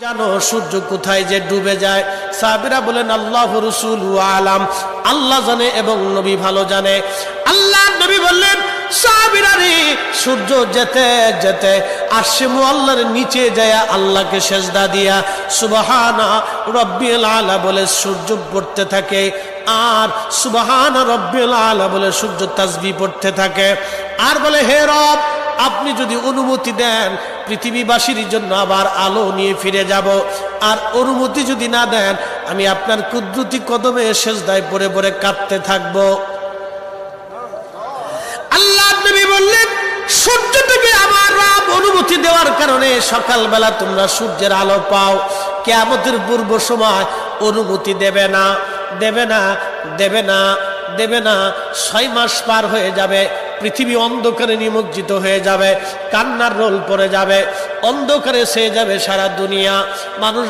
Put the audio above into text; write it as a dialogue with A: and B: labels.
A: জানো সূর্য কোথায় যে ডুবে যায়? সাহাবীরা বলেন আল্লাহ রাসূলু আলাম, আল্লাহ জানে এবং নবী ভালো জানে। আল্লাহ নবী বললেন, সাহাবীরা রে, সূর্য যেতে যেতে আরশে মুআল্লার নিচে যায় আল্লাহকে সেজদা দিয়া সুবহানা রাব্বিল আলা বলে সূর্য পড়তে থাকে, আর সুবহানা রাব্বিল আলা বলে সূর্য তাসবিহ পড়তে থাকে, আর বলে হে রব, আপনি যদি অনুমতি দেন পৃথিবীবাসীর জন্য আবার আলো নিয়ে ফিরে যাব, আর অনুমতি যদি না দেন আমি আপনার কুদরতি কদমে সেজদায় পড়ে পড়ে কাঁদতে থাকব। আল্লাহ নবী বললেন, সূর্য থেকে আমার রব অনুমতি দেওয়ার কারণে সকালবেলা তোমরা সূর্যের আলো পাও। কিয়ামতের পূর্ব সময় অনুমতি দেবে না, দেবে না, দেবে না, দেবে না। 6 মাস পার হয়ে যাবে, পৃথিবী অন্ধকারে নিমজ্জিত হয়ে যাবে, কান্নার রোল পড়ে যাবে, অন্ধকারে ছেয়ে যাবে সারা দুনিয়া। মানুষ